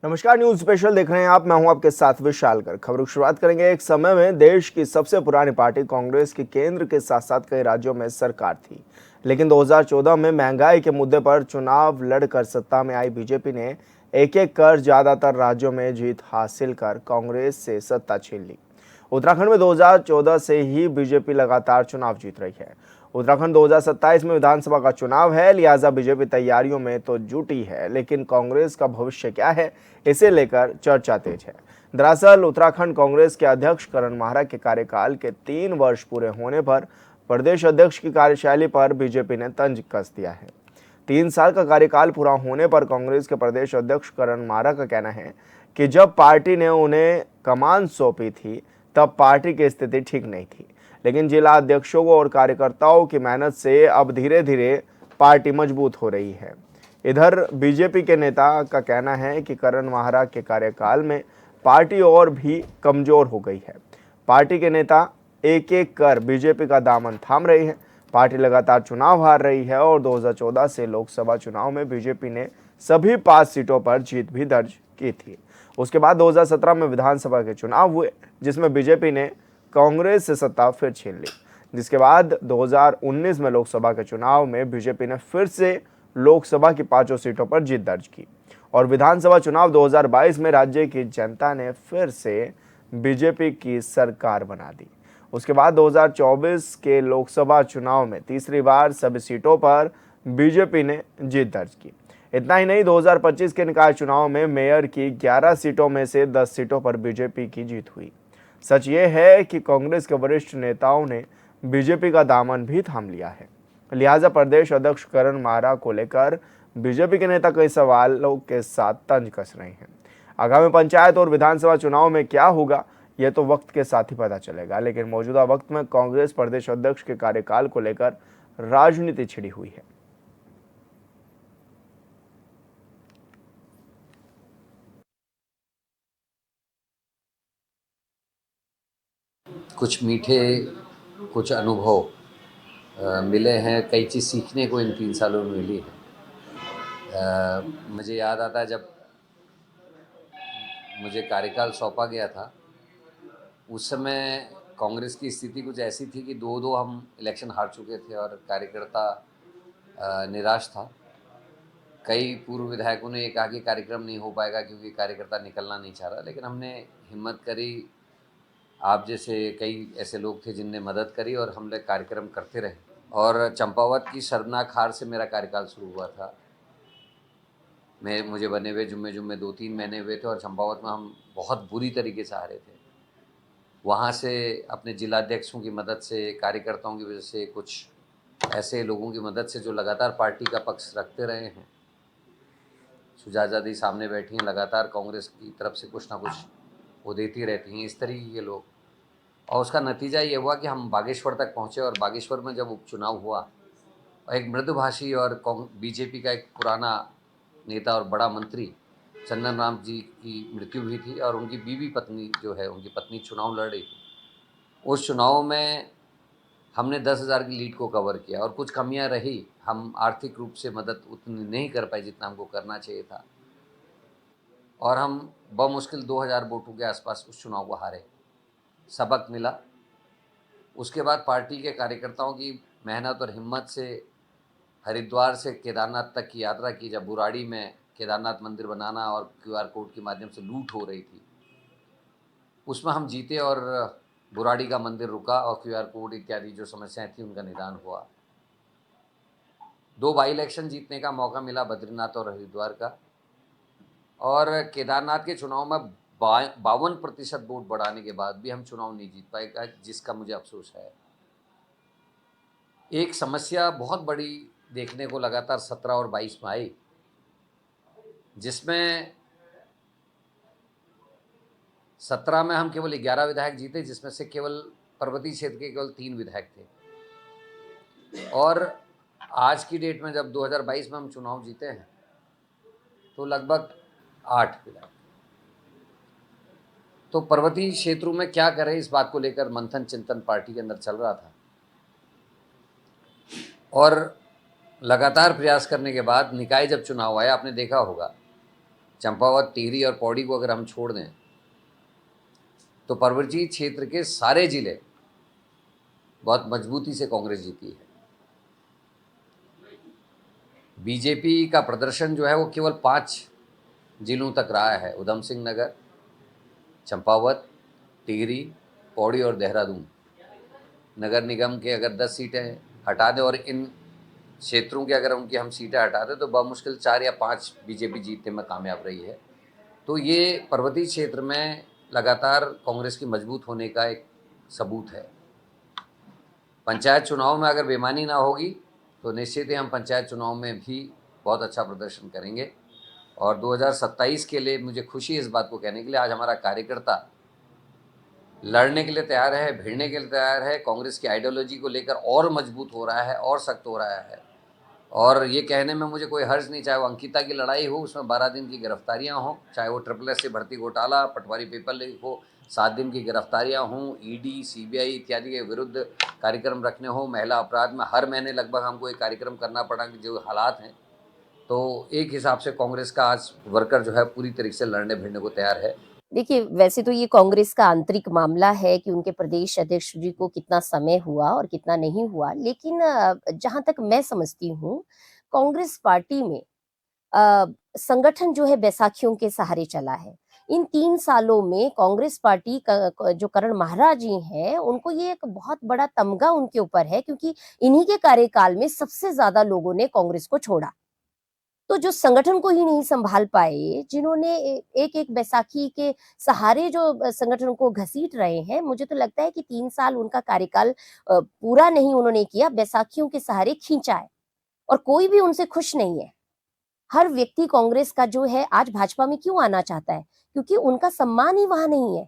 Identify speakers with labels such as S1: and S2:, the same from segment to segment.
S1: नमस्कार, news special देख रहे हैं आप। मैं हूं आपके साथ विशाल कर। खबरों की शुरुआत करेंगे। एक समय में देश की सबसे पुरानी पार्टी कांग्रेस की केंद्र के साथ साथ कई राज्यों में सरकार थी, लेकिन 2014 में महंगाई के मुद्दे पर चुनाव लड़कर सत्ता में आई बीजेपी ने एक एक कर ज्यादातर राज्यों में जीत हासिल कर कांग्रेस से सत्ता छीन ली। उत्तराखंड में 2014 से ही बीजेपी लगातार चुनाव जीत रही है। उत्तराखंड 2027 में विधानसभा का चुनाव है, लिहाजा बीजेपी तैयारियों में तो जुटी है, लेकिन कांग्रेस का भविष्य क्या है, इसे लेकर चर्चा तेज है। दरअसल उत्तराखंड कांग्रेस के अध्यक्ष करण माहरा के कार्यकाल के 3 वर्ष पूरे होने पर प्रदेश अध्यक्ष की कार्यशैली पर बीजेपी ने तंज कस दिया है। 3 साल का कार्यकाल पूरा होने पर कांग्रेस के प्रदेश अध्यक्ष करण माहरा का कहना है कि जब पार्टी ने उन्हें कमान सौंपी थी तब पार्टी की स्थिति ठीक नहीं थी, लेकिन जिला अध्यक्षों और कार्यकर्ताओं की मेहनत से अब धीरे धीरे पार्टी मजबूत हो रही है। इधर बीजेपी के नेता का कहना है कि करण माहरा के कार्यकाल में पार्टी और भी कमजोर हो गई है। पार्टी के नेता एक एक कर बीजेपी का दामन थाम रहे हैं। पार्टी लगातार चुनाव हार रही है और 2014 से लोकसभा चुनाव में बीजेपी ने सभी 5 सीटों पर जीत भी दर्ज की थी। उसके बाद 2017 में विधानसभा के चुनाव हुए, जिसमें बीजेपी ने कांग्रेस से सत्ता फिर छीन ली। जिसके बाद 2019 में लोकसभा के चुनाव में बीजेपी ने फिर से लोकसभा की 5 सीटों पर जीत दर्ज की और विधानसभा चुनाव 2022 में राज्य की जनता ने फिर से बीजेपी की सरकार बना दी। उसके बाद 2024 के लोकसभा चुनाव में तीसरी बार सभी सीटों पर बीजेपी ने जीत दर्ज की। इतना ही नहीं, 2025 के निकाय चुनाव में मेयर की 11 सीटों में से 10 सीटों पर बीजेपी की जीत हुई। सच ये है कि कांग्रेस के वरिष्ठ नेताओं ने बीजेपी का दामन भी थाम लिया है। लिहाजा प्रदेश अध्यक्ष करण माहरा को लेकर बीजेपी के नेता कई सवालों के साथ तंज कस रहे हैं। आगामी पंचायत और विधानसभा चुनाव में क्या होगा, यह तो वक्त के साथ ही पता चलेगा, लेकिन मौजूदा वक्त में कांग्रेस प्रदेश अध्यक्ष के कार्यकाल को लेकर राजनीति छिड़ी हुई है।
S2: कुछ मीठे, कुछ अनुभव मिले हैं। कई चीज़ सीखने को इन 3 सालों में मिली है। मुझे याद आता है जब मुझे कार्यकाल सौंपा गया था, उस समय कांग्रेस की स्थिति कुछ ऐसी थी कि 2-2 हम इलेक्शन हार चुके थे और कार्यकर्ता निराश था। कई पूर्व विधायकों ने ये कहा कि कार्यक्रम नहीं हो पाएगा क्योंकि कार्यकर्ता निकलना नहीं चाह रहा, लेकिन हमने हिम्मत करी। आप जैसे कई ऐसे लोग थे जिनने मदद करी और हम लोग कार्यक्रम करते रहे। और चंपावत की शर्मनाक हार से मेरा कार्यकाल शुरू हुआ था। मुझे बने हुए जुम्मे 2-3 महीने हुए थे और चंपावत में हम बहुत बुरी तरीके से हारे थे। वहाँ से अपने जिलाध्यक्षों की मदद से, कार्यकर्ताओं की वजह से, कुछ ऐसे लोगों की मदद से जो लगातार पार्टी का पक्ष रखते रहे हैं। सुजाता दी सामने बैठी हैं, लगातार कांग्रेस की तरफ से कुछ ना कुछ वो देती रहती हैं, इस तरीके के लोग। और उसका नतीजा ये हुआ कि हम बागेश्वर तक पहुँचे और बागेश्वर में जब उपचुनाव हुआ, एक मृदुभाषी और बीजेपी का एक पुराना नेता और बड़ा मंत्री चंदन राम जी की मृत्यु हुई थी और उनकी बीवी पत्नी जो है, उनकी पत्नी चुनाव लड़ रही थी। उस चुनाव में हमने 10,000 की लीड को कवर किया और कुछ कमियां रही। हम आर्थिक रूप से मदद उतनी नहीं कर पाए जितना हमको करना चाहिए था और हम बमुश्किल 2,000 वोटों के आसपास उस चुनाव को हारे। सबक मिला। उसके बाद पार्टी के कार्यकर्ताओं की मेहनत और हिम्मत से हरिद्वार से केदारनाथ तक की यात्रा की। जब बुराड़ी में केदारनाथ मंदिर बनाना और क्यूआर कोड के माध्यम से लूट हो रही थी, उसमें हम जीते और बुराड़ी का मंदिर रुका और क्यूआर कोड इत्यादि जो समस्याएं थी उनका निदान हुआ। 2 बाई इलेक्शन जीतने का मौका मिला, बद्रीनाथ और हरिद्वार का। और केदारनाथ के चुनाव में 52% वोट बढ़ाने के बाद भी हम चुनाव नहीं जीत पाएगा, जिसका मुझे अफसोस है। एक समस्या बहुत बड़ी देखने को लगातार 17 और 22 में आई, जिसमें 17 में हम केवल 11 विधायक जीते, जिसमें से केवल पर्वतीय क्षेत्र के केवल 3 विधायक थे। और आज की डेट में जब 2022 में हम चुनाव जीते हैं तो लगभग 8 विधायक। तो पर्वतीय क्षेत्रों में क्या करें, इस बात को लेकर मंथन चिंतन पार्टी के अंदर चल रहा था और लगातार प्रयास करने के बाद निकाय जब चुनाव आया, आपने देखा होगा चंपावत, टिहरी और पौड़ी को अगर हम छोड़ दें तो पर्वतीय क्षेत्र के सारे जिले बहुत मजबूती से कांग्रेस जीती है। बीजेपी का प्रदर्शन जो है वो केवल 5 जिलों तक रहा है, उधम सिंह नगर, चंपावत, टिहरी, पौड़ी और देहरादून। नगर निगम के अगर 10 सीटें हटा दें और इन क्षेत्रों की अगर उनकी हम सीटें हटा दें तो बमुश्किल 4 या 5 बीजेपी जीतने में कामयाब रही है। तो ये पर्वतीय क्षेत्र में लगातार कांग्रेस की मजबूत होने का एक सबूत है। पंचायत चुनाव में अगर बेईमानी ना होगी तो निश्चित ही हम पंचायत चुनाव में भी बहुत अच्छा प्रदर्शन करेंगे। और 2027 के लिए मुझे खुशी है इस बात को कहने के लिए, आज हमारा कार्यकर्ता लड़ने के लिए तैयार है, भिड़ने के लिए तैयार है, कांग्रेस की आइडियोलॉजी को लेकर और मजबूत हो रहा है और सख्त हो रहा है। और ये कहने में मुझे कोई हर्ज नहीं, चाहे वो अंकिता की लड़ाई हो, उसमें 12 दिन की गिरफ्तारियां हों, चाहे वो SSS से भर्ती घोटाला, पटवारी पेपर लीक हो, 7 दिन की गिरफ्तारियां हों, ईडी, CBI इत्यादि के विरुद्ध कार्यक्रम रखने हो, महिला अपराध में हर महीने लगभग हमको एक कार्यक्रम करना पड़ा कि जो हालात हैं, तो एक हिसाब से कांग्रेस का आज वर्कर जो है पूरी तरीके से लड़ने भिड़ने को तैयार है।
S3: देखिए, वैसे तो ये कांग्रेस का आंतरिक मामला है कि उनके प्रदेश अध्यक्ष जी को कितना समय हुआ और कितना नहीं हुआ, लेकिन जहां तक मैं समझती हूँ, कांग्रेस पार्टी में संगठन जो है बैसाखियों के सहारे चला है। इन 3 सालों में कांग्रेस पार्टी का जो करण महाराज जी हैं, उनको ये एक बहुत बड़ा तमगा उनके ऊपर है, क्योंकि इन्हीं के कार्यकाल में सबसे ज्यादा लोगों ने कांग्रेस को छोड़ा। तो जो संगठन को ही नहीं संभाल पाए, जिन्होंने एक बैसाखी के सहारे जो संगठन को घसीट रहे हैं, मुझे तो लगता है कि 3 साल उनका कार्यकाल पूरा नहीं उन्होंने किया, बैसाखियों के सहारे खींचा है और कोई भी उनसे खुश नहीं है। हर व्यक्ति कांग्रेस का जो है आज भाजपा में क्यों आना चाहता है? क्योंकि उनका सम्मान ही वहां नहीं है।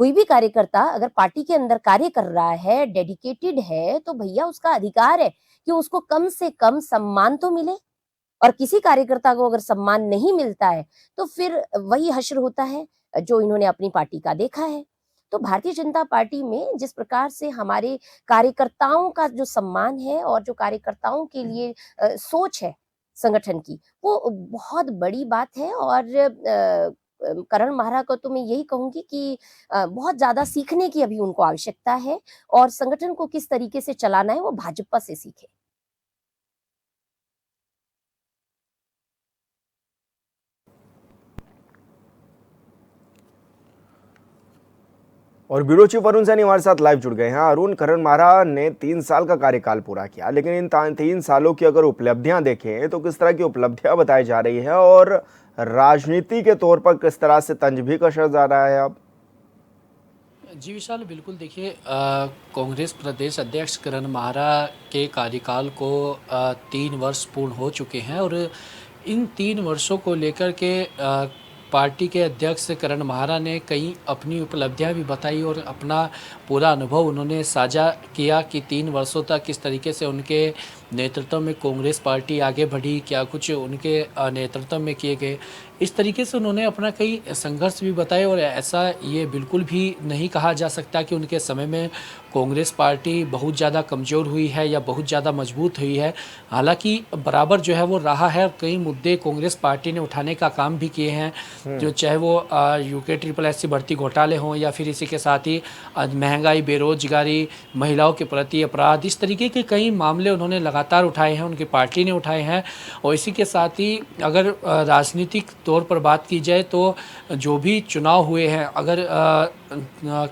S3: कोई भी कार्यकर्ता अगर पार्टी के अंदर कार्य कर रहा है, डेडिकेटेड है, तो भैया उसका अधिकार है कि उसको कम से कम सम्मान तो मिले। और किसी कार्यकर्ता को अगर सम्मान नहीं मिलता है तो फिर वही हश्र होता है जो इन्होंने अपनी पार्टी का देखा है। तो भारतीय जनता पार्टी में जिस प्रकार से हमारे कार्यकर्ताओं का जो सम्मान है और जो कार्यकर्ताओं के लिए सोच है संगठन की, वो बहुत बड़ी बात है। और करण महारा को तो मैं यही कहूंगी कि बहुत ज्यादा सीखने की अभी उनको आवश्यकता है और संगठन को किस तरीके से चलाना है वो भाजपा से सीखे।
S1: और ब्यूरो चीफ अरुण सैनी हमारे साथ लाइव जुड़ गए हैं। अरुण, करण महारा ने 3 साल का कार्यकाल पूरा किया, लेकिन इन 3 सालों की अगर उपलब्धियां देखें तो किस तरह की उपलब्धियां बताई जा रही है और राजनीति के तौर पर किस तरह से तंज भी कसा जा रहा है अब?
S4: जी विशाल, बिल्कुल देखिए, कांग्रेस प्रदेश अध्यक्ष करण महारा के कार्यकाल को 3 वर्ष पूर्ण हो चुके हैं और इन 3 वर्षों को लेकर के पार्टी के अध्यक्ष करण महारा ने कई अपनी उपलब्धियां भी बताई और अपना पूरा अनुभव उन्होंने साझा किया कि 3 वर्षों तक किस तरीके से उनके नेतृत्व में कांग्रेस पार्टी आगे बढ़ी, क्या कुछ उनके नेतृत्व में किए गए। इस तरीके से उन्होंने अपना कई संघर्ष भी बताए और ऐसा ये बिल्कुल भी नहीं कहा जा सकता कि उनके समय में कांग्रेस पार्टी बहुत ज़्यादा कमज़ोर हुई है या बहुत ज़्यादा मजबूत हुई है। हालांकि बराबर जो है वो रहा है, कई मुद्दे कांग्रेस पार्टी ने उठाने का काम भी किए हैं, जो चाहे वो UKSS भर्ती घोटाले हों या फिर इसी के साथ ही महंगाई, बेरोजगारी, महिलाओं के प्रति अपराध, इस तरीके के कई मामले उन्होंने लगातार उठाए हैं, उनकी पार्टी ने उठाए हैं। और इसी के साथ ही अगर राजनीतिक तौर पर बात की जाए तो जो भी चुनाव हुए हैं, अगर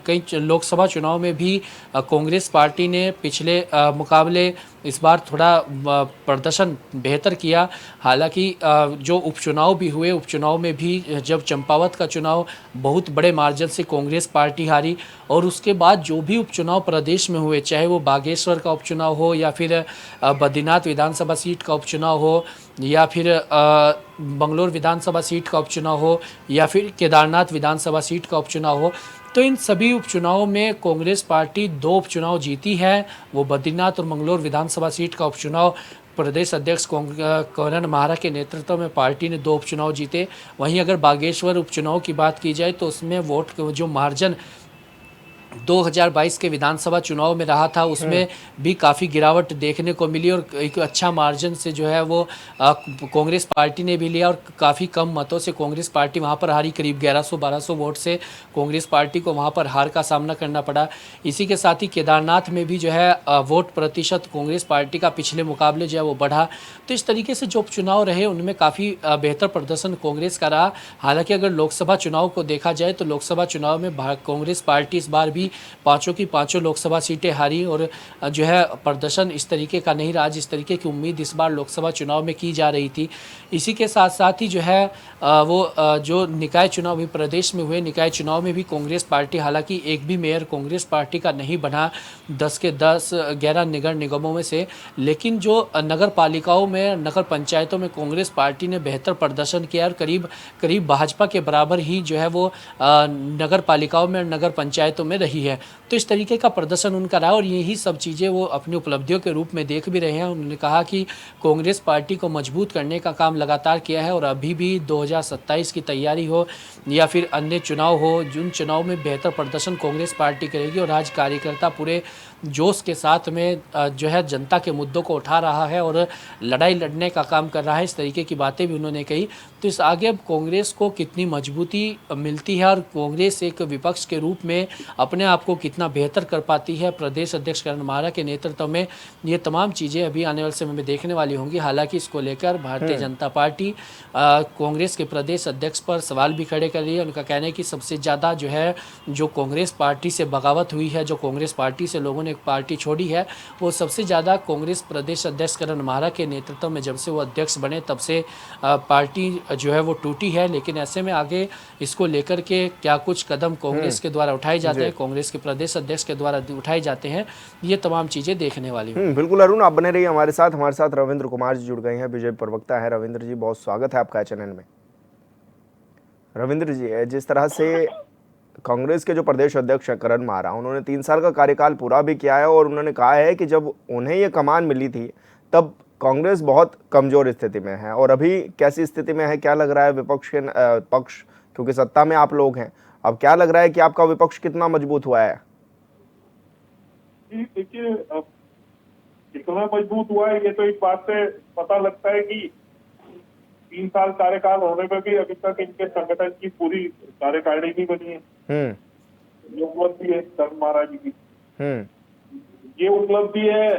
S4: कई लोकसभा चुनाव में भी कांग्रेस पार्टी ने पिछले मुकाबले इस बार थोड़ा प्रदर्शन बेहतर किया। हालांकि जो उपचुनाव भी हुए, उपचुनाव में भी जब चंपावत का चुनाव बहुत बड़े मार्जिन से कांग्रेस पार्टी हारी और उसके बाद जो भी उपचुनाव प्रदेश में हुए, चाहे वो बागेश्वर का उपचुनाव हो या फिर बद्रीनाथ विधानसभा सीट का उपचुनाव हो या फिर बंगलोर विधानसभा सीट का उपचुनाव हो या फिर केदारनाथ विधानसभा सीट का उपचुनाव हो, तो इन सभी उपचुनावों में कांग्रेस पार्टी 2 उपचुनाव जीती है। वो बद्रीनाथ और मंगलोर विधानसभा सीट का उपचुनाव प्रदेश अध्यक्ष करण महारा के नेतृत्व में पार्टी ने 2 उपचुनाव जीते। वहीं अगर बागेश्वर उपचुनाव की बात की जाए तो उसमें वोट जो मार्जिन 2022 के विधानसभा चुनाव में रहा था, उसमें भी काफ़ी गिरावट देखने को मिली और एक अच्छा मार्जिन से जो है वो कांग्रेस पार्टी ने भी लिया और काफ़ी कम मतों से कांग्रेस पार्टी वहां पर हारी। करीब 1100-1200 वोट से कांग्रेस पार्टी को वहां पर हार का सामना करना पड़ा। इसी के साथ ही केदारनाथ में भी जो है वोट प्रतिशत कांग्रेस पार्टी का पिछले मुकाबले जो है वो बढ़ा। तो इस तरीके से जो चुनाव रहे उनमें काफ़ी बेहतर प्रदर्शन कांग्रेस का रहा। हालांकि अगर लोकसभा चुनाव को देखा जाए तो लोकसभा चुनाव में कांग्रेस पार्टी इस बार भी पांचों की पांचों लोकसभा सीटें हारी और जो है प्रदर्शन इस तरीके का नहीं रहा जिस तरीके की उम्मीद इस बार लोकसभा चुनाव में की जा रही थी। इसी के साथ साथ ही जो है जो निकाय चुनाव भी प्रदेश में हुए, निकाय चुनाव में भी कांग्रेस पार्टी, हालांकि एक भी मेयर कांग्रेस पार्टी का नहीं बना 10 के 10 11 नगर निगमों में से, लेकिन जो नगर पालिकाओं में, नगर पंचायतों में कांग्रेस पार्टी ने बेहतर प्रदर्शन किया और करीब करीब भाजपा के बराबर ही जो है वो नगर पालिकाओं में, नगर पंचायतों में रही है। तो इस तरीके का प्रदर्शन उनका रहा और यही सब चीज़ें वो अपनी उपलब्धियों के रूप में देख भी रहे हैं। उन्होंने कहा कि कांग्रेस पार्टी को मजबूत करने का काम लगातार किया है और अभी भी 2027 की तैयारी हो या फिर अन्य चुनाव हो, जिन चुनाव में बेहतर प्रदर्शन कांग्रेस पार्टी करेगी और आज कार्यकर्ता पूरे जोश के साथ में जो है जनता के मुद्दों को उठा रहा है और लड़ाई लड़ने का काम कर रहा है। इस तरीके की बातें भी उन्होंने कही। तो इस आगे अब कांग्रेस को कितनी मजबूती मिलती है और कांग्रेस एक विपक्ष के रूप में अपने आप को कितना बेहतर कर पाती है प्रदेश अध्यक्ष करण माहरा के नेतृत्व में, ये तमाम चीज़ें अभी आने वाले समय में देखने वाली होंगी। हालांकि इसको लेकर भारतीय जनता पार्टी कांग्रेस के प्रदेश अध्यक्ष पर सवाल भी खड़े कर रही है। उनका कहना है कि सबसे ज़्यादा जो है जो कांग्रेस पार्टी से बगावत हुई है, जो कांग्रेस पार्टी से लोगों ने एक पार्टी छोड़ी है, वो सबसे ज़्यादा कांग्रेस प्रदेश अध्यक्ष करण माहरा के नेतृत्व में जब से वो अध्यक्ष बने तब से पार्टी जो है वो टूटी है। लेकिन ऐसे में आगे इसको लेकर के क्या कुछ कदम कांग्रेस के द्वारा उठाए जाते हैं, कांग्रेस के प्रदेश अध्यक्ष के द्वारा उठाए जाते हैं, ये तमाम चीज़ें देखने वाली हैं।
S1: बिल्कुल अरुण, आप बने रहिए हमारे साथ रविंद्र कुमार जी जुड़ गए हैं, बीजेपी प्रवक्ता है। रविंद्र जी, बहुत स्वागत है आपका चैनल में। रविंद्र जी, जिस तरह से कांग्रेस के जो प्रदेश अध्यक्ष हैं करण माहरा, उन्होंने 3 साल का कार्यकाल पूरा भी किया है और उन्होंने कहा है कि जब उन्हें ये कमान मिली थी तब कांग्रेस बहुत कमजोर स्थिति में है और अभी कैसी स्थिति में है, क्या लग रहा है विपक्ष के पक्ष, क्योंकि सत्ता में आप लोग हैं, अब क्या लग रहा है कि आपका विपक्ष कितना मजबूत हुआ है?
S5: देखिए, कितना मजबूत हुआ है ये तो इस बात से पता लगता है कि 3 साल कार्यकाल होने में भी अभी तक इनके संगठन की पूरी कार्यकारिणी नहीं बनी है। ये उपलब्धि है करण माहरा जी की। ये उपलब्धि है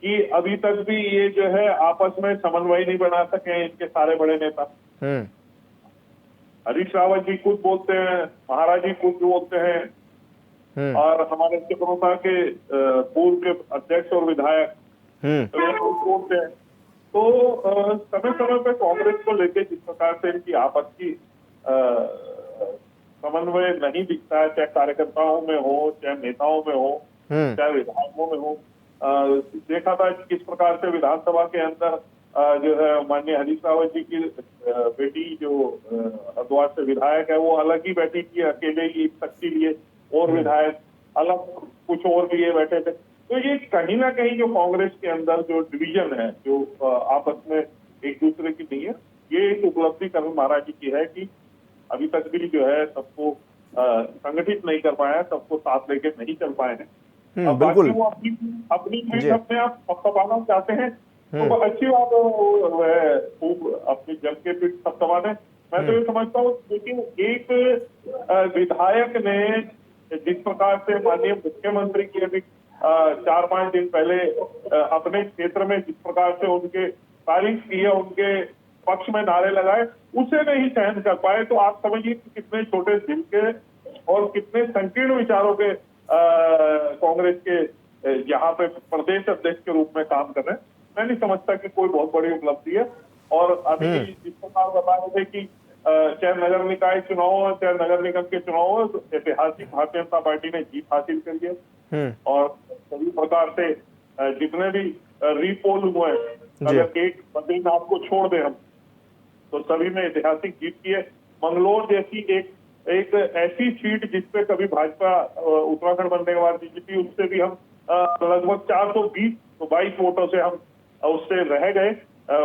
S5: कि अभी तक भी ये जो है आपस में समन्वय नहीं बना सके इनके सारे बड़े नेता। हरीश रावत जी खुद बोलते हैं, माहरा जी खुद बोलते हैं और हमारे चक्रोता के पूर्व के अध्यक्ष और विधायक बोलते हैं। तो समय समय पर कांग्रेस को लेकर जिस प्रकार से इनकी आपस की समन्वय नहीं दिखता है, चाहे कार्यकर्ताओं में हो, चाहे नेताओं में हो, चाहे विधायकों में हो, देखा था किस प्रकार से विधानसभा के अंदर जो है माननीय हरीश रावत जी की बेटी जो हरिद्वार से विधायक है वो अलग ही बैठी थी, अकेले ही शक्ति लिए, और विधायक अलग कुछ और लिए बैठे थे। तो ये कहीं ना कहीं जो कांग्रेस के अंदर जो डिवीजन है, जो आपस में एक दूसरे की नहीं है, ये एक उपलब्धि करण माहरा जी की है कि अभी तक भी जो है सबको संगठित नहीं कर पाया है, सबको साथ लेके नहीं चल पाए हैं। अब बाकी वो अपनी पीठ अपने आप थपथपाना चाहते हैं तो अच्छी बात है, खूब अपनी जम के पीठ थपथपाने। मैं तो ये समझता हूँ, लेकिन एक विधायक ने जिस प्रकार से माननीय मुख्यमंत्री की अभी 4-5 दिन पहले अपने क्षेत्र में जिस प्रकार से उनके तारीफ की है, उनके पक्ष में नारे लगाए, उसे नहीं सहन कर पाए। तो आप समझिए कि कितने छोटे दिल के और कितने संकीर्ण विचारों के कांग्रेस के यहाँ पे प्रदेश अध्यक्ष के रूप में काम कर रहे हैं। मैं नहीं समझता कि कोई बहुत बड़ी उपलब्धि है। और अभी जिस प्रकार बता रहे थे कि चाहे नगर निकाय चुनाव हो, चाहे नगर निगम के चुनाव हो, ऐतिहासिक भारतीय जनता पार्टी ने जीत हासिल करी है और सभी प्रकार से जितने भी रीपोल हुए हैं, अगर एक बद्रीनाथ को छोड़ दे हम, तो सभी में ऐतिहासिक जीत की है। मंगलोर जैसी एक ऐसी सीट जिसपे कभी भाजपा उत्तराखंड बनने के बाद जीती, उससे भी हम लगभग 422 वोटों से हम उससे रह गए।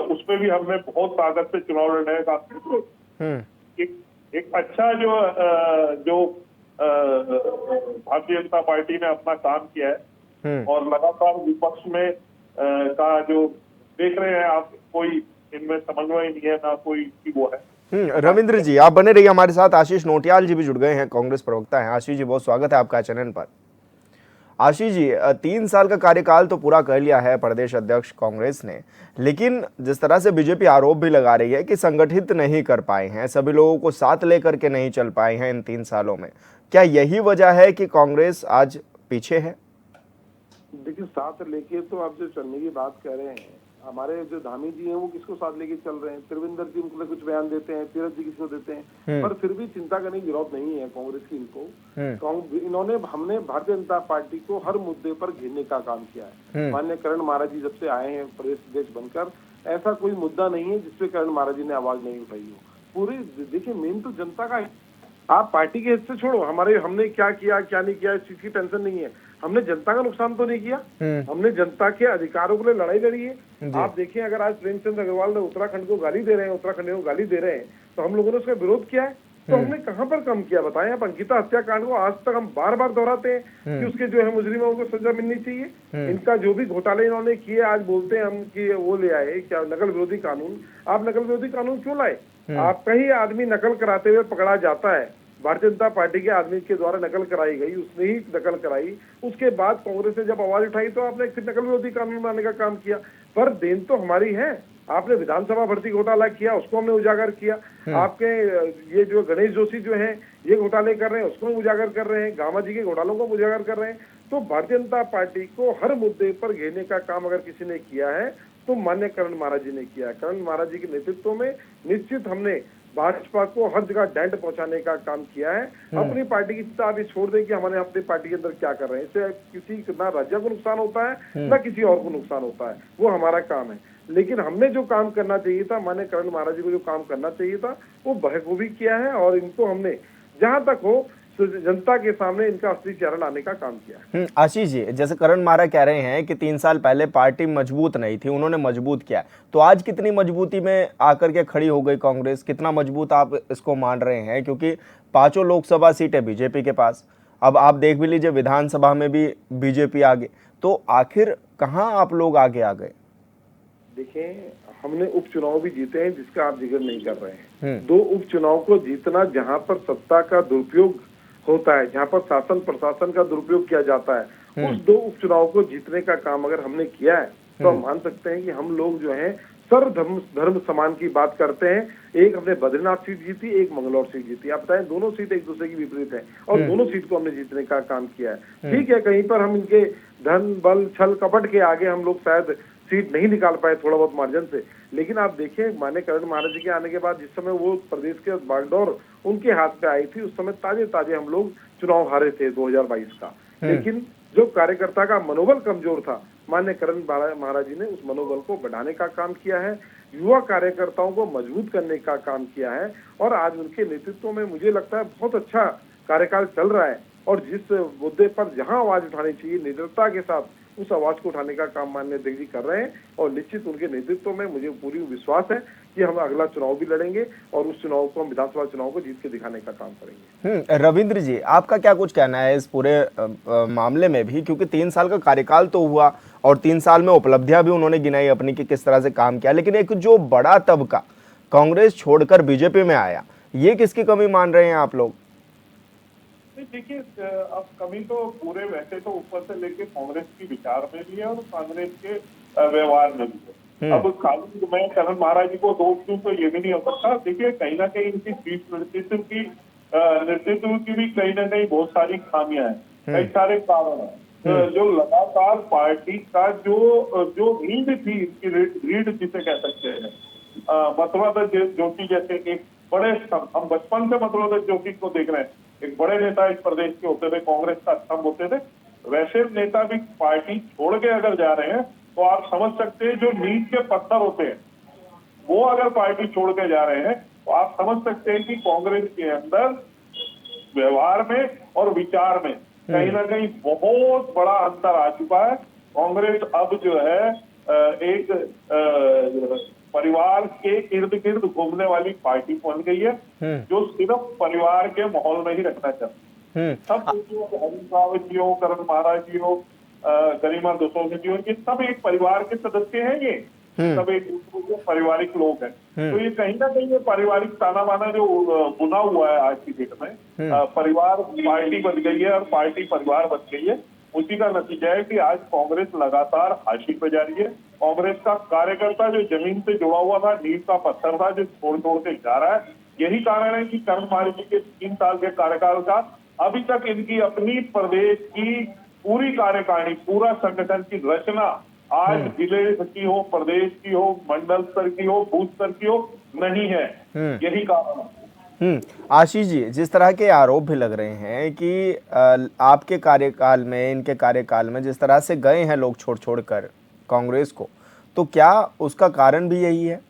S5: उसमें भी हमने बहुत ताकत से चुनाव लड़ने का काम। एक अच्छा जो भारतीय जनता पार्टी ने अपना काम किया है और लगातार विपक्ष में का जो देख रहे हैं आप, कोई इनमें समन्वय नहीं है, ना कोई की वो है।
S1: रविंद्र जी आप बने रहिए हमारे साथ। आशीष नोटियाल जी भी जुड़ गए हैं, कांग्रेस प्रवक्ता हैं। आशीष जी बहुत स्वागत है आपका चैनल पर। आशीष जी 3 साल का कार्यकाल तो पूरा कर लिया है प्रदेश अध्यक्ष कांग्रेस ने, लेकिन जिस तरह से बीजेपी आरोप भी लगा रही है कि संगठित नहीं कर पाए हैं, सभी लोगों को साथ लेकर के नहीं चल पाए हैं इन 3 सालों में, क्या यही वजह है कि कांग्रेस आज पीछे है?
S6: देखिए, साथ लेके तो आप जो चलने की बात कह रहे हैं, हमारे जो धामी जी हैं वो किसको साथ लेके चल रहे हैं? त्रिवेंद्र जी उनको कुछ बयान देते हैं, तीरथ जी किसको देते हैं, पर फिर भी चिंता करने की जरूरत नहीं है कांग्रेस की इनको। हमने भारतीय जनता पार्टी को हर मुद्दे पर घेरने का काम किया है। माननीय करण महाराज जी जब से आए हैं प्रदेश अध्यक्ष बनकर, ऐसा कोई मुद्दा नहीं है जिसपे करण महाराज जी ने आवाज नहीं उठाई हो। पूरी देखिए, मेन तो जनता का, आप पार्टी के हिस्से छोड़ो, हमने क्या किया क्या नहीं किया इस चीज की टेंशन नहीं है। हमने जनता का नुकसान तो नहीं किया, हमने जनता के अधिकारों के लिए लड़ाई लड़ी है। आप देखिए, अगर आज प्रेमचंद अग्रवाल ने उत्तराखंड को गाली दे रहे हैं, उत्तराखंड को गाली दे रहे हैं, तो हम लोगों ने उसका विरोध किया है। तो हमने कहां पर कम किया बताएं आप? अंकिता हत्याकांड को आज तक हम बार बार दोहराते हैं कि उसके जो है मुजरिमों को सजा मिलनी चाहिए। इनका जो भी घोटाले इन्होंने किए, आज बोलते हैं हम कि वो ले आए क्या नकल विरोधी कानून। आप नकल विरोधी कानून क्यों लाए? आपका ही आदमी नकल कराते हुए पकड़ा जाता है, भारतीय जनता पार्टी के आदमी के द्वारा नकल कराई गई, उसने ही नकल कराई। उसके बाद कांग्रेस ने जब आवाज उठाई तो आपने फिर नकल विरोधी कानून बनाने का काम किया। पर देन तो हमारी है। आपने विधानसभा भर्ती घोटाला किया, उसको हमने उजागर किया। आपके ये जो गणेश जोशी जो हैं ये घोटाले कर रहे हैं, उसको हम उजागर कर रहे हैं। गामा जी के घोटालों को उजागर कर रहे हैं। तो भारतीय जनता पार्टी को हर मुद्दे पर घेरने का काम अगर किसी ने किया है तो माननीय करण महाराज जी ने किया है। करण महाराज जी के नेतृत्व में निश्चित हमने भाजपा को हर जगह डेंट पहुंचाने का काम किया है। अपनी पार्टी की चिंता अभी छोड़ दें कि हमारे अपनी पार्टी के अंदर क्या कर रहे हैं। इससे किसी ना राज्य को नुकसान होता है ना किसी और को नुकसान होता है, वो हमारा काम है। लेकिन हमने जो काम करना चाहिए था, माननीय करण महाराज जी को जो काम करना चाहिए था, वो बखूबी किया है। और इनको हमने जहां तक हो जनता के सामने इनका असली चेहरा लाने का काम किया है।
S1: आशीष जी जैसे करण महाराज कह रहे हैं कि 3 साल पहले पार्टी मजबूत नहीं थी, उन्होंने मजबूत किया, तो आज कितनी मजबूती में आकर के खड़ी हो गई कांग्रेस? कितना मजबूत आप इसको मान रहे हैं? क्योंकि 5 लोकसभा सीटें बीजेपी के पास, अब आप देख भी लीजिए विधानसभा में भी बीजेपी आगे, तो आखिर कहाँ आप लोग आगे आ गए?
S6: देखिए, हमने उपचुनाव भी जीते हैं जिसका आप जिक्र नहीं कर रहे हैं। 2 उपचुनाव को जीतना जहां पर सत्ता का दुरुपयोग होता है, जहां पर शासन प्रशासन का दुरुपयोग किया जाता है, उस 2 उपचुनाव को जीतने का काम अगर हमने किया है तो हम मान सकते हैं कि हम लोग जो हैं सर्वधर्म समान की बात करते हैं। एक हमने बद्रीनाथ सीट जीती, एक मंगलौर सीट जीती। आप बताएं, दोनों सीट एक दूसरे की विपरीत है और दोनों सीट को हमने जीतने का काम किया है। ठीक है, कहीं पर हम इनके धन बल छल कपट के आगे हम लोग शायद सीट नहीं निकाल पाए थोड़ा बहुत मार्जिन से, लेकिन आप देखिए माननीय करण महाराज जी के आने के बाद जिस समय वो प्रदेश के बागडोर उनके हाथ पे आई थी, उस समय ताजे ताजे हम लोग चुनाव हारे थे 2022 का। लेकिन जो कार्यकर्ता का मनोबल कमजोर था, माननीय करण महाराज जी ने उस मनोबल को बढ़ाने का काम किया है, युवा कार्यकर्ताओं को मजबूत करने का काम किया है। और आज उनके नेतृत्व में मुझे लगता है बहुत अच्छा कार्यकाल चल रहा है। और जिस मुद्दे पर जहां आवाज उठानी चाहिए निडरता के साथ उस आवाज को उठाने का काम माननीय अध्यक्ष जी कर रहे हैं। और निश्चित उनके नेतृत्व में मुझे पूरी विश्वास है कि हम अगला चुनाव भी लड़ेंगे और उस चुनाव को हम विधानसभा चुनाव को जीत के दिखाने का काम करेंगे।
S1: रविंद्र जी आपका क्या कुछ कहना है इस पूरे मामले में भी, क्योंकि 3 साल का कार्यकाल तो हुआ और 3 साल में उपलब्धियां भी उन्होंने गिनाई अपनी कि किस तरह से काम किया, लेकिन एक जो बड़ा तबका कांग्रेस छोड़कर बीजेपी में आया, ये किसकी कमी मान रहे हैं आप लोग?
S5: देखिए, अब कमी तो पूरे वैसे तो ऊपर से लेके कांग्रेस की विचार में भी है और कांग्रेस के व्यवहार में भी है। अब खाली मैं करण महाराज जी को दोष दूं तो ये भी नहीं हो सकता। देखिए, कहीं ना कहीं इनकी शीर्ष नेतृत्व की भी कहीं ना कहीं बहुत सारी खामियां हैं, कई सारे कारण हैं। जो लगातार पार्टी का जो रीढ़ थी, इसकी रीढ़ जिसे कह सकते हैं, मथुरादत्त जोशी जैसे एक बड़े, हम बचपन से मथुरादत्त जोशी को देख रहे हैं, एक बड़े नेता इस प्रदेश के होते थे, कांग्रेस का स्तंभ होते थे। वैसे नेता भी पार्टी छोड़ के अगर जा रहे हैं तो आप समझ सकते हैं जो नींव के पत्थर होते हैं वो अगर पार्टी छोड़ के जा रहे हैं तो आप समझ सकते हैं कि कांग्रेस के अंदर व्यवहार में और विचार में कहीं ना कहीं बहुत बड़ा अंतर आ चुका है। कांग्रेस अब जो है एक परिवार के इर्द गिर्द घूमने वाली पार्टी बन गई है, जो सिर्फ परिवार के माहौल में ही रखना चाहती है। सब बेटियों, हरीश रावत जी हो, करण महाराज जी हो, गरिमा दसोनी जी हो, ये सब एक परिवार के सदस्य हैं। ये सब एक दूसरे के पारिवारिक लोग हैं। तो ये कहीं ना कहीं ये पारिवारिक ताना बाना जो बुना हुआ है आज की डेट में, परिवार पार्टी बन गई है और पार्टी परिवार बन गई है, उसी का नतीजा है कि आज कांग्रेस लगातार हाशिए पे जा रही है। कांग्रेस का कार्यकर्ता जो जमीन से जुड़ा हुआ था, नींव का पत्थर था, जो छोड़ छोड़ के जा रहा है। यही कारण है कि करण महाराज जी के 3 साल के कार्यकाल का अभी तक इनकी अपनी प्रदेश की पूरी कार्यकारिणी, पूरा संगठन की रचना आज जिले की हो, प्रदेश की हो, मंडल स्तर की हो, बूथ स्तर की हो, नहीं है। यही कारण है।
S1: आशीष जी, जिस तरह के आरोप भी लग रहे हैं कि आपके कार्यकाल में, इनके कार्यकाल में जिस तरह से गए हैं लोग छोड़ छोड़ कर कांग्रेस को, तो क्या उसका कारण भी यही है?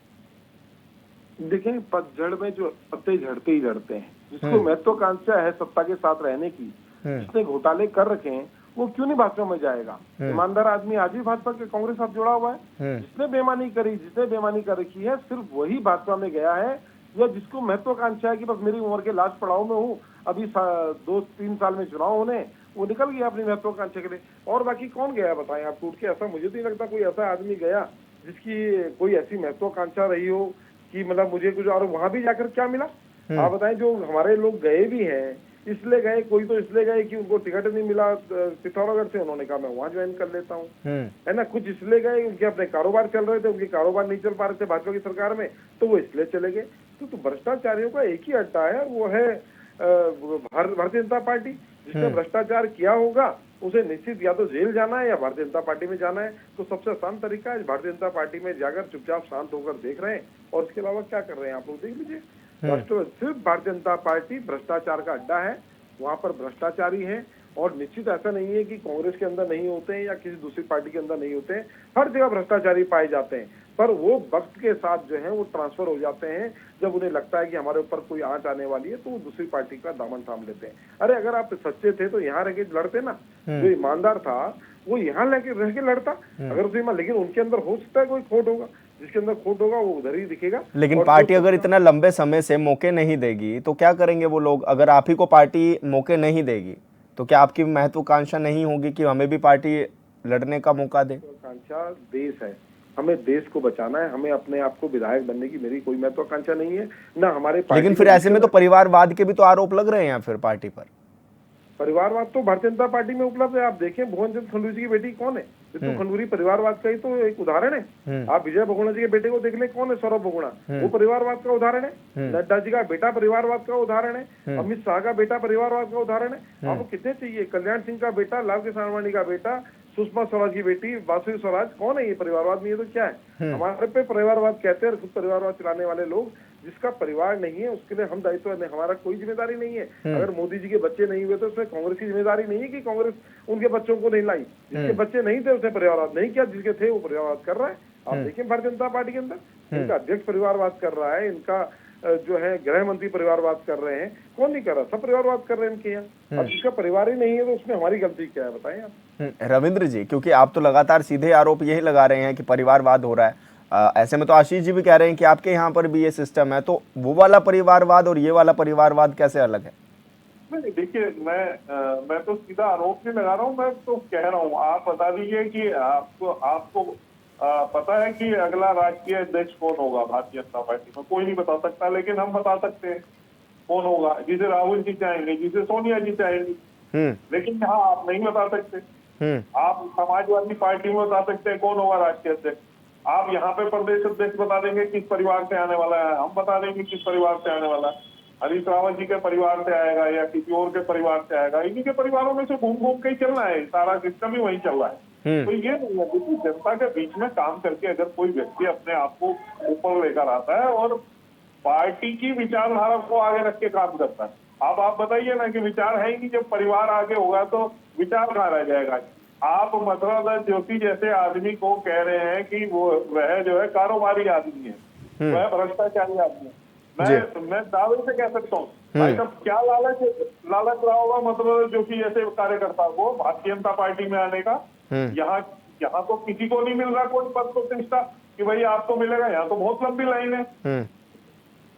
S6: देखें, पतझड़ में जो पत्ते झड़ते ही झड़ते हैं। जिसको महत्वाकांक्षा है सत्ता के साथ रहने की, जिसने घोटाले कर रखे हैं, वो क्यों नहीं भाजपा में जाएगा? ईमानदार आदमी आज भी भाजपा के कांग्रेस साथ जुड़ा हुआ है। जिसने बेईमानी करी, जिसने बेईमानी कर रखी है, सिर्फ वही भाजपा में गया है। या जिसको महत्वाकांक्षा है कि बस मेरी उम्र के लास्ट पड़ाव में हूँ, अभी 2-3 साल में चुनाव होने, वो निकल गया अपनी महत्वाकांक्षा के लिए। और बाकी कौन गया बताएं आप टूट के? ऐसा मुझे तो नहीं लगता कोई ऐसा आदमी गया जिसकी कोई ऐसी महत्वाकांक्षा रही हो कि मतलब मुझे कुछ, और वहां भी जाकर क्या मिला आप बताएं। जो हमारे लोग गए भी हैं, इसलिए गए, कोई तो इसलिए गए कि उनको टिकट नहीं मिला पिथौरागढ़ से, उन्होंने कहा मैं वहां ज्वाइन कर लेता हूँ, है ना। कुछ इसलिए गए, उनके अपने कारोबार चल रहे थे, उनके कारोबार नहीं चल पा रहे थे भाजपा की सरकार में, तो वो इसलिए चले गए। तो भ्रष्टाचारियों का एक ही अड्डा है, वो है भारतीय जनता पार्टी। जिसने भ्रष्टाचार किया होगा उसे निश्चित या तो जेल जाना है या भारतीय जनता पार्टी में जाना है। तो सबसे आसान तरीका है भारतीय जनता पार्टी में जाकर चुपचाप शांत होकर देख रहे हैं, और इसके अलावा क्या कर रहे हैं आप लोग देख लीजिए। सिर्फ भारतीय जनता पार्टी भ्रष्टाचार का अड्डा है, वहां पर भ्रष्टाचारी है। और निश्चित ऐसा नहीं है कि कांग्रेस के अंदर नहीं होते हैं या किसी दूसरी पार्टी के अंदर नहीं होते हैं, हर जगह भ्रष्टाचारी पाए जाते हैं। पर वो वक्त के साथ जो है वो ट्रांसफर हो जाते हैं। जब उन्हें लगता है कि हमारे ऊपर कोई आंच आने वाली है, तो वो दूसरी पार्टी का दामन थाम लेते हैं। अरे अगर आप सच्चे थे तो यहाँ रह के लड़ते ना। जो ईमानदार था वो यहाँ रह के लड़ता। अगर उसे, लेकिन उनके अंदर हो सकता है कोई खोट होगा, जिसके अंदर खोट होगा वो उधर ही दिखेगा।
S1: लेकिन पार्टी अगर इतना लंबे समय से मौके नहीं देगी तो क्या करेंगे वो लोग? अगर आप ही को पार्टी मौके नहीं देगी तो क्या आपकी महत्वाकांक्षा नहीं होगी कि हमें भी पार्टी लड़ने का मौका दे?
S6: महत्वाकांक्षा देश है, हमें देश को बचाना है, हमें अपने आप को विधायक बनने की मेरी कोई महत्वाकांक्षा नहीं है ना हमारे।
S1: लेकिन फिर ऐसे में तो परिवारवाद के भी तो आरोप लग रहे हैं फिर पार्टी पर।
S6: परिवारवाद तो भारतीय जनता पार्टी में उपलब्ध है। आप देखें भुवन चंद्र खंडूरी जी की बेटी कौन है? बिट्टू खंडूरी परिवारवाद का ही तो एक उदाहरण है। आप विजय बहुगुणा जी के बेटे को देख ले, कौन है? सौरभ बहुगुणा, वो परिवारवाद का उदाहरण है। नड्डा जी का बेटा परिवारवाद का उदाहरण है। अमित शाह का बेटा परिवारवाद का उदाहरण है। आपको कितने चाहिए? कल्याण सिंह का बेटा, लाल कृष्ण आडवाणी का बेटा, सुषमा स्वराज की बेटी बासुरी स्वराज, कौन है? ये परिवारवाद नहीं है तो क्या है? हमारे पे परिवारवाद कहते हैं, खुद परिवारवाद चलाने वाले लोग। जिसका परिवार नहीं है उसके लिए हम दायित्व नहीं, हमारा कोई जिम्मेदारी नहीं है। अगर मोदी जी के बच्चे नहीं हुए तो उसमें कांग्रेस की जिम्मेदारी नहीं है कि कांग्रेस उनके बच्चों को नहीं लाई। जिसके बच्चे नहीं थे उसने परिवारवाद नहीं किया, जिसके थे वो परिवारवाद कर रहा है। आप देखिए भारतीय जनता पार्टी के अंदर इनका अध्यक्ष परिवारवाद कर रहा है, इनका जो है गृह मंत्री परिवारवाद कर रहे हैं। कौन नहीं कर रहा? सब परिवारवाद कर रहे हैं इनके यहाँ। अब जिसका परिवार ही नहीं है तो उसमें हमारी गलती क्या है बताएं आप।
S1: रविंद्र जी, क्योंकि आप तो लगातार सीधे आरोप यही लगा रहे हैं कि परिवारवाद हो रहा है, ऐसे में तो आशीष जी भी कह रहे हैं कि आपके यहाँ पर भी ये सिस्टम है, तो वो वाला परिवारवाद और ये वाला परिवारवाद कैसे अलग है?
S5: नहीं देखिए, मैं तो सीधा आरोप नहीं लगा रहा हूँ, मैं तो कह रहा हूँ आप बता दीजिए कि आपको पता है कि अगला राष्ट्रीय अध्यक्ष कौन होगा भारतीय जनता पार्टी में? कोई नहीं बता सकता, लेकिन हम बता सकते हैं कौन होगा, जिसे राहुल जी चाहेंगे, जिसे सोनिया जी चाहेंगी। लेकिन यहाँ आप नहीं बता सकते। आप समाजवादी पार्टी में बता सकते हैं कौन होगा राष्ट्रीय अध्यक्ष। आप यहाँ पे प्रदेश अध्यक्ष बता देंगे किस परिवार से आने वाला है, हम बता देंगे किस परिवार से आने वाला है। हरीश रावत जी के परिवार से आएगा या किसी और के परिवार से आएगा, इन्हीं के परिवारों में से घूम घूम के ही चलना है, सारा सिस्टम ही वही चल रहा है। तो ये नहीं है कि जनता के बीच में काम करके अगर कोई व्यक्ति अपने आप को ऊपर लेकर आता है और पार्टी की विचारधारा को आगे रख के काम करता है। अब आप बताइए ना कि विचार है ही नहीं, जब परिवार आगे होगा तो विचार कहाँ रह जाएगा? आप मथुरा ज्योति जैसे आदमी को कह रहे हैं कि वह जो है कारोबारी आदमी है, वह भ्रष्टाचारी आदमी है। मैं दावे से कह सकता हूँ भाई साहब, क्या लालच रहा होगा मतलब ज्योति जैसे कार्यकर्ता को भारतीय जनता पार्टी में आने का। यहाँ तो किसी को नहीं मिल रहा कोई पद प्रतिष्ठा कि भाई आपको मिलेगा, यहाँ तो बहुत लंबी लाइन है।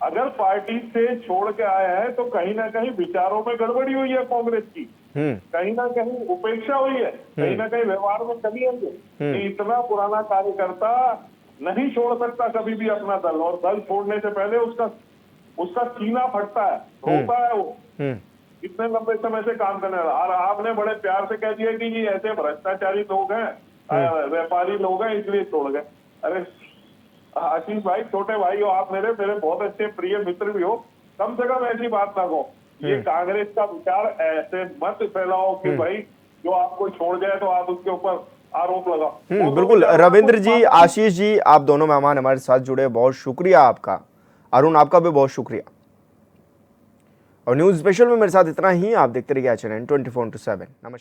S5: अगर पार्टी से छोड़ के आए हैं तो कहीं ना कहीं विचारों में गड़बड़ी हुई है कांग्रेस की, कहीं ना कहीं उपेक्षा हुई है, कहीं ना कहीं व्यवहार में कमी है कि इतना पुराना कार्यकर्ता नहीं छोड़ सकता कभी भी अपना दल, और दल छोड़ने से पहले उसका सीना फटता है, रोता है वो, इतने लंबे समय से काम करने वाला। और आपने बड़े प्यार से कह दिया कि ये ऐसे भ्रष्टाचारी लोग हैं, व्यापारी लोग हैं, इसलिए छोड़ गए। अरे आशीष भाई, छोटे भाई हो आप, मेरे बहुत अच्छे प्रिय मित्र भी हो, कम से कम ऐसी बात ना कहो। ये कांग्रेस का विचार ऐसे मत फैलाओ कि भाई जो आपको छोड़ जाए तो आप उसके ऊपर आरोप लगाओ।
S1: बिल्कुल रविंद्र जी, आशीष जी, आप दोनों मेहमान हमारे साथ जुड़े, बहुत शुक्रिया आपका। अरुण, आपका भी बहुत शुक्रिया। और न्यूज स्पेशल में मेरे साथ इतना ही। आप देखते रहिए चैनल 24/7। नमस्कार।